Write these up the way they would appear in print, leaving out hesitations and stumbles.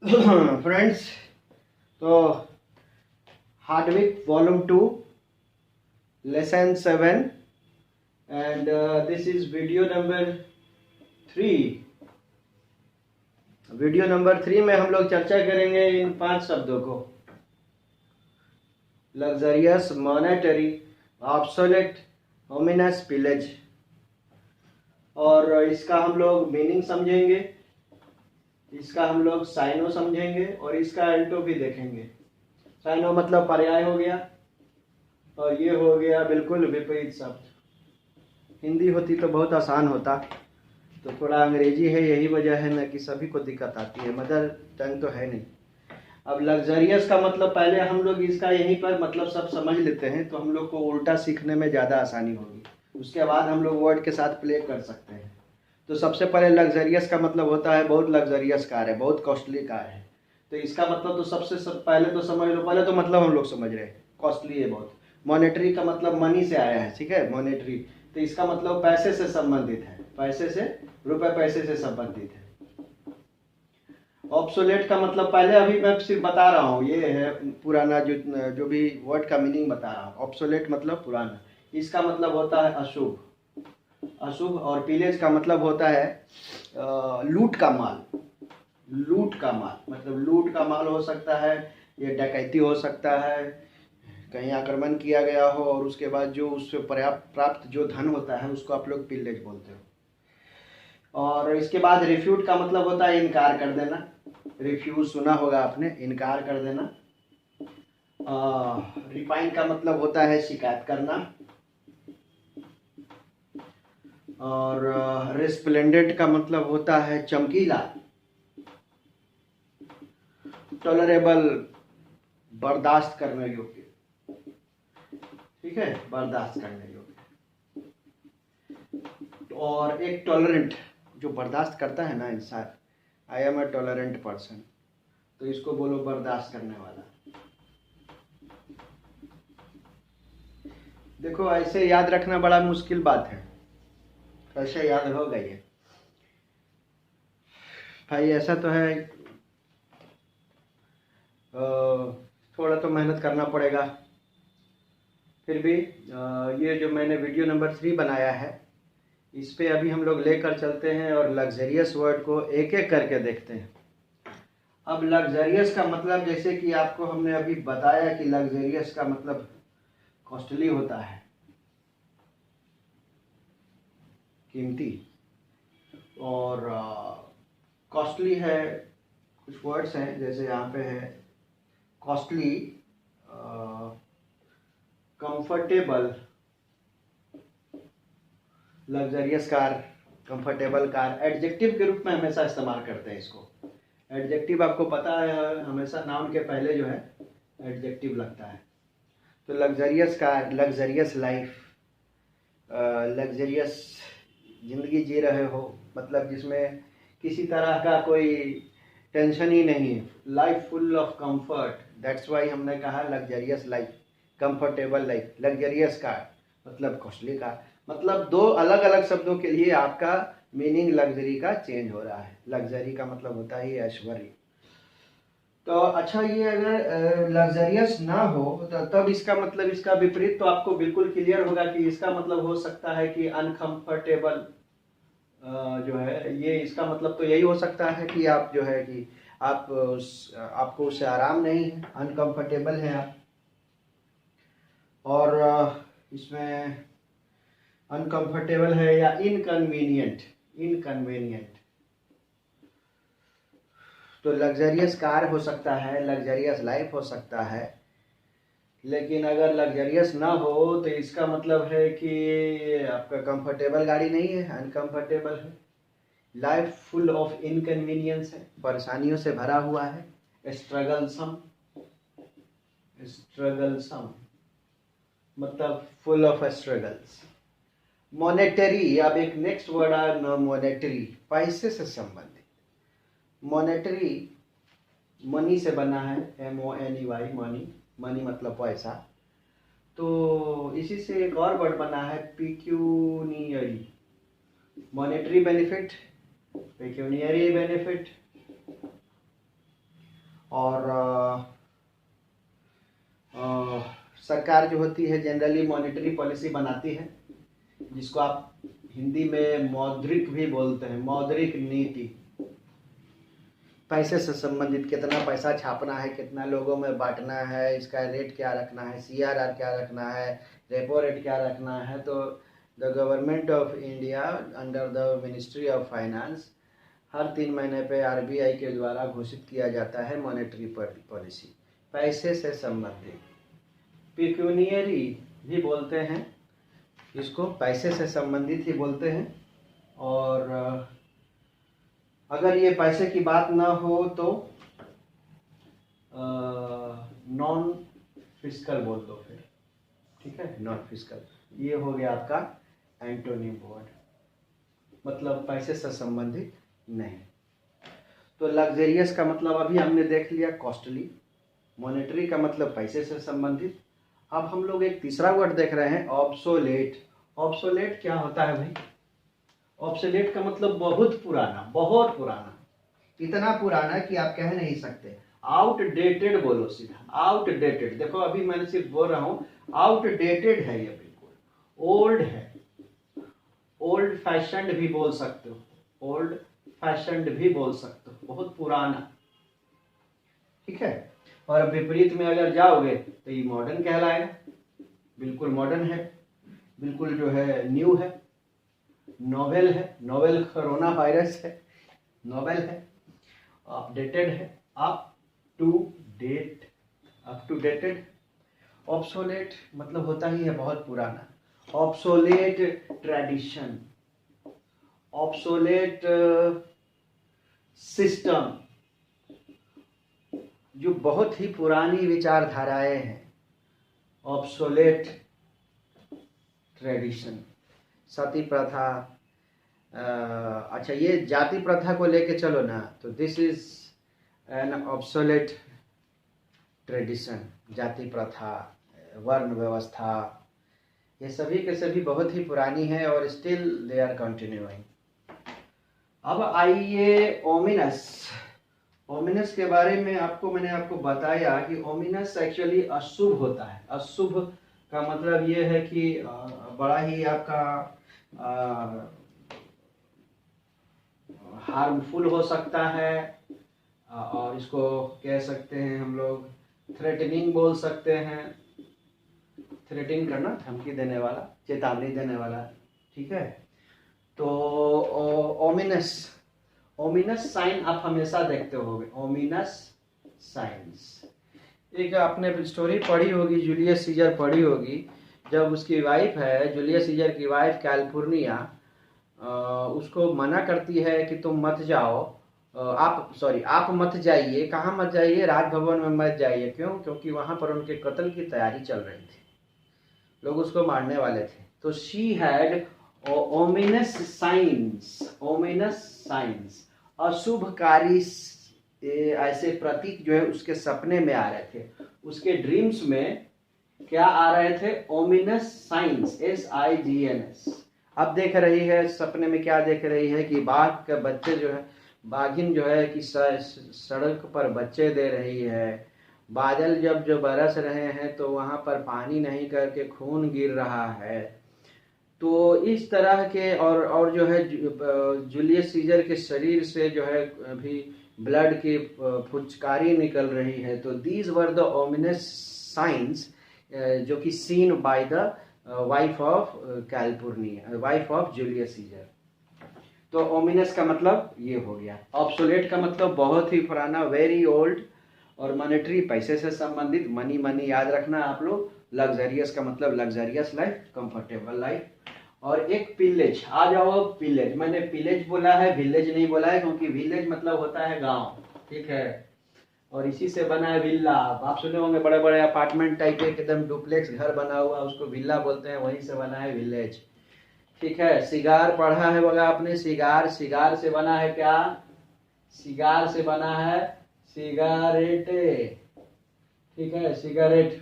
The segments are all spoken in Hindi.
फ्रेंड्स, तो Hardwicke volume 2 lesson 7 and this is video number 3। Video number 3 में हम लोग चर्चा करेंगे इन 5 शब्दों को: लग्जरियस, मॉनेटरी, ऑब्सोलेट, होमिनस, पिलेज। और इसका हम लोग मीनिंग समझेंगे, इसका हम लोग साइनो समझेंगे और इसका एल्टो भी देखेंगे। साइनो मतलब पर्याय हो गया और ये हो गया बिल्कुल विपरीत शब्द। हिंदी होती तो बहुत आसान होता, तो थोड़ा अंग्रेजी है, यही वजह है ना कि सभी को दिक्कत आती है, मदर टंग तो है नहीं। अब लग्जरियस का मतलब पहले हम लोग इसका यहीं पर मतलब सब समझ लेते हैं, तो हम लोग को उल्टा सीखने में ज़्यादा आसानी होगी। उसके बाद हम लोग वर्ड के साथ प्ले कर सकते हैं। तो सबसे पहले लग्जरियस का मतलब होता है बहुत लग्जरियस कार है, बहुत कॉस्टली कार है। तो इसका मतलब तो पहले तो समझ लो, पहले तो मतलब हम लोग समझ रहे हैं कॉस्टली है बहुत। मॉनेटरी का मतलब मनी से आया है, ठीक है, मॉनेटरी। तो इसका मतलब पैसे से संबंधित है, पैसे से, रुपए पैसे से संबंधित है। ऑब्सोलेट का मतलब पहले अभी मैं सिर्फ बता रहा हूँ, ये है पुराना, जो भी वर्ड का मीनिंग बता रहा हूँ। ऑब्सोलेट मतलब पुराना, इसका मतलब होता है अशुभ, अशुभ। और पिलेज का मतलब होता है लूट का माल, लूट का माल मतलब लूट का माल हो सकता है, ये डकैती हो सकता है, कहीं आक्रमण किया गया हो और उसके बाद जो उससे प्राप्त जो धन होता है उसको आप लोग पिलेज बोलते हो। और इसके बाद रिफ्यूट का मतलब होता है इनकार कर देना। रिफ्यूज सुना होगा आपने, इनकार कर देना। रिफाइन का मतलब होता है शिकायत करना। और रेस्प्लेंडेंट का मतलब होता है चमकीला। टॉलरेबल बर्दाश्त करने योग्य, ठीक है, बर्दाश्त करने योग्य। और एक टॉलरेंट जो बर्दाश्त करता है ना इंसान, I am a tolerant person, तो इसको बोलो बर्दाश्त करने वाला। देखो ऐसे याद रखना बड़ा मुश्किल बात है, कैसे याद होगा ये भाई? ऐसा तो है, थोड़ा तो मेहनत करना पड़ेगा। फिर भी ये जो मैंने वीडियो नंबर 3 बनाया है, इस पे अभी हम लोग लेकर चलते हैं और लग्जरियस वर्ड को एक एक करके देखते हैं। अब लग्जरियस का मतलब, जैसे कि आपको हमने अभी बताया कि लग्जरियस का मतलब कॉस्टली होता है, कीमती। और कॉस्टली है, कुछ वर्ड्स हैं जैसे यहाँ पे है costly, comfortable, luxurious car, comfortable car. Adjective के रूप में हमेशा इस्तेमाल करते हैं इसको। एडजेक्टिव आपको पता है, हमेशा नाउन के पहले जो है एडजेक्टिव लगता है। तो luxurious car, luxurious life, luxurious ज़िंदगी जी रहे हो, मतलब जिसमें किसी तरह का कोई टेंशन ही नहीं है, life full of comfort. That's why हमने कहा luxurious life, comfortable life. Luxurious car मतलब कॉस्टली कार, मतलब दो अलग अलग शब्दों के लिए आपका मीनिंग लग्जरी का चेंज हो रहा है। लग्जरी का मतलब होता है ऐश्वर्य। तो अच्छा, ये अगर लग्जरियस ना हो तो तब इसका मतलब, इसका विपरीत तो आपको बिल्कुल क्लियर होगा कि इसका मतलब हो सकता है कि अनकंफर्टेबल। जो है ये, इसका मतलब तो यही हो सकता है कि आप जो है कि आपको उससे आराम नहीं है, अनकंफर्टेबल है आप। और इसमें अनकंफर्टेबल है या इनकन्वीनियंट, इनकन्वीनियंट। तो लग्जरियस कार हो सकता है, लग्जरियस लाइफ हो सकता है, लेकिन अगर लग्जरियस ना हो तो इसका मतलब है कि आपका कंफर्टेबल गाड़ी नहीं है, अनकंफर्टेबल है। लाइफ फुल ऑफ इनकन्वीनियंस है, परेशानियों से भरा हुआ है। स्ट्रगलसम, स्ट्रगलसम मतलब फुल ऑफ स्ट्रगल्स। मॉनेटरी, अब एक नेक्स्ट वर्ड आया ना, मॉनेटरी, पैसे से संबंधित। मॉनेटरी मनी से बना है, MONEY, मनी, मनी मतलब पैसा। तो इसी से एक और वर्ड बना है पिक्यूनियरी, मॉनेटरी बेनिफिट, पेक्यूनियरी बेनिफिट। और सरकार जो होती है जनरली मॉनेटरी पॉलिसी बनाती है, जिसको आप हिंदी में मौद्रिक भी बोलते हैं, मौद्रिक नीति। पैसे से संबंधित कितना पैसा छापना है, कितना लोगों में बांटना है, इसका रेट क्या रखना है, CRR क्या रखना है, रेपो रेट क्या रखना है। तो the government of India under the ministry of finance हर 3 महीने पे RBI के द्वारा घोषित किया जाता है मॉनेटरी पॉलिसी, पैसे से संबंधित। पिक्यूनियरी भी बोलते हैं इसको, पैसे से संबंधित ही बोलते हैं। और अगर ये पैसे की बात ना हो तो नॉन फिस्कल बोल दो फिर, ठीक है, नॉन फिस्कल। ये हो गया आपका एंटोनिम वर्ड, मतलब पैसे से संबंधित नहीं। तो लग्जरियस का मतलब अभी हमने देख लिया, कॉस्टली। मॉनेटरी का मतलब पैसे से संबंधित। अब हम लोग एक तीसरा वर्ड देख रहे हैं, ऑब्सोलेट। ऑब्सोलेट क्या होता है भाई? ऑब्सोलेट का मतलब बहुत पुराना, बहुत पुराना, इतना पुराना कि आप कह नहीं सकते। आउटडेटेड बोलो सीधा, आउटडेटेड। देखो अभी मैंने सिर्फ बोल रहा हूं आउटडेटेड है, ये बिल्कुल ओल्ड है। ओल्ड फैशन्ड भी बोल सकते हो, ओल्ड फैशन्ड भी बोल सकते हो, बहुत पुराना, ठीक है। और विपरीत में अगर जाओगे तो ये मॉडर्न कहलाएगा, बिल्कुल मॉडर्न है, बिल्कुल जो है न्यू है, नोवेल है, नोवेल कोरोना वायरस है, नोवेल है, अपडेटेड है, up to date, up to dated. Obsolete मतलब होता ही है बहुत पुराना। ऑब्सोलेट ट्रेडिशन, ऑब्सोलेट सिस्टम, जो बहुत ही पुरानी विचारधाराएं हैं, ऑब्सोलेट ट्रेडिशन। सती प्रथा, अच्छा ये जाति प्रथा को लेके चलो ना, तो this is an obsolete tradition. जाति प्रथा, वर्ण व्यवस्था, ये सभी के सभी बहुत ही पुरानी है और स्टिल दे आर कंटिन्यूइंग। अब आइए ओमिनस। ओमिनस के बारे में मैंने आपको बताया कि ओमिनस एक्चुअली अशुभ होता है। अशुभ का मतलब ये है कि बड़ा ही आपका हार्मफुल हो सकता है, और इसको कह सकते हैं हम लोग थ्रेटनिंग बोल सकते हैं। थ्रेटनिंग करना, धमकी देने वाला, चेतावनी देने वाला, ठीक है। तो ओमिनस, ओमिनस साइन आप हमेशा देखते होंगे, ओमिनस साइंस। एक आपने स्टोरी पढ़ी होगी, जूलियस सीजर पढ़ी होगी, जब उसकी वाइफ है, जूलियस सीजर की वाइफ कैलिफोर्निया, उसको मना करती है कि तुम मत जाओ, आप मत जाइए। कहाँ मत जाइए? राजभवन में मत जाइए। क्यों? क्योंकि वहाँ पर उनके कत्ल की तैयारी चल रही थी, लोग उसको मारने वाले थे। तो she had ominous signs, ominous signs, अशुभकारी ऐसे प्रतीक जो है उसके सपने में आ रहे थे, उसके ड्रीम्स में क्या आ रहे थे? Ominous science, SIGNS। अब देख रही है सपने में, क्या देख रही है कि बाघ के बच्चे जो है, बाघिन जो है कि सड़क पर बच्चे दे रही है, बादल जब जो बरस रहे हैं तो वहां पर पानी नहीं करके खून गिर रहा है। तो इस तरह के और जो है जूलियस सीजर के शरीर से जो है अभी ब्लड की फुचकारी निकल रही है। तो these were the ominous signs जो कि seen by the wife of California, wife of Julius Caesar. तो ओमिनस का मतलब ये हो गया। ऑब्सोलेट का मतलब बहुत ही पुराना, वेरी ओल्ड। और मॉनेटरी पैसे से संबंधित, मनी मनी याद रखना आप लोग। लग्जरियस का मतलब लग्जरियस लाइफ, कंफर्टेबल लाइफ। और एक पिलेज, आ जाओ पिलेज। मैंने पिलेज बोला है, विलेज नहीं बोला है, क्योंकि विलेज मतलब होता है गांव, ठीक है। और इसी से बना है विल्ला। आप सुने होंगे बड़े बड़े अपार्टमेंट टाइप के एकदम डुप्लेक्स घर बना हुआ, उसको विल्ला बोलते हैं, वहीं से बना है विलेज, ठीक है। सिगार पढ़ा है बगा आपने, सिगार, सिगार से बना है क्या? सिगार से बना है सिगारेट, ठीक है, सिगारेट।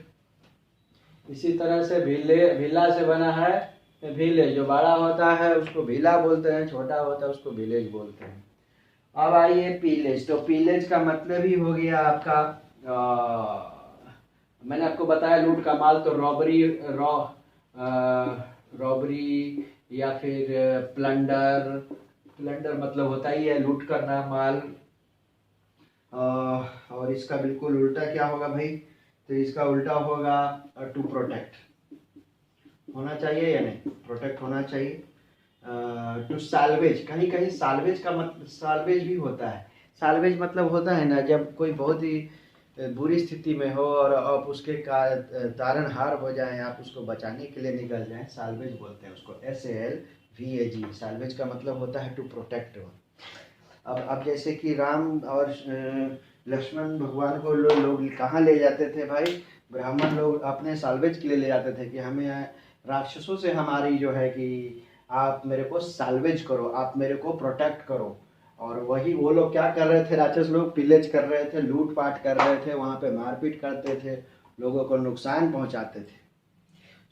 इसी तरह से विला से बना है विलेज। जो बड़ा होता है उसको विला बोलते हैं, छोटा होता है उसको विलेज बोलते हैं। अब आइए पीलेज। तो पीलेज का मतलब ही हो गया आपका मैंने आपको बताया लूट का माल, तो रॉबरी या फिर प्लंडर। प्लंडर मतलब होता ही है लूट करना माल। और इसका बिल्कुल उल्टा क्या होगा भाई? तो इसका उल्टा होगा टू प्रोटेक्ट। होना चाहिए या नहीं? प्रोटेक्ट होना चाहिए। टू साल्वेज, कहीं कहीं साल्वेज का मतलब साल्वेज भी होता है। साल्वेज मतलब होता है ना, जब कोई बहुत ही बुरी स्थिति में हो और आप उसके तारनहार हो जाएं, आप उसको बचाने के लिए निकल जाएं, साल्वेज बोलते हैं उसको। SALVAG। साल्वेज का मतलब होता है टू प्रोटेक्ट। अब जैसे कि राम और लक्ष्मण भगवान को लोग कहाँ ले जाते थे भाई? ब्राह्मण लोग अपने साल्वेज के लिए ले जाते थे कि हमें राक्षसों से हमारी जो है कि आप मेरे को साल्वेज करो, आप मेरे को प्रोटेक्ट करो। और वही वो लोग क्या कर रहे थे? राक्षस लोग पिलेज कर रहे थे, लूट पाट कर रहे थे, वहाँ पे मारपीट करते थे, लोगों को नुकसान पहुँचाते थे।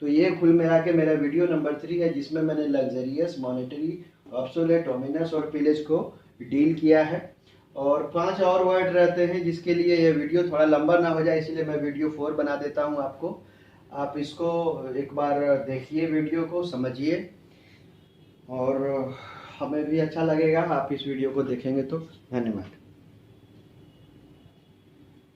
तो ये कुल मिला के मेरा वीडियो नंबर 3 है, जिसमें मैंने लग्जरियस, मॉनेटरी, ऑब्सोलेट, ओमिनस और पिलेज को डील किया है। और 5 और वर्ड रहते हैं जिसके लिए ये वीडियो थोड़ा लंबा ना हो जाए, इसलिए मैं वीडियो 4 बना देता हूँ आपको। आप इसको एक बार देखिए, वीडियो को समझिए, और हमें भी अच्छा लगेगा आप इस वीडियो को देखेंगे तो। धन्यवाद।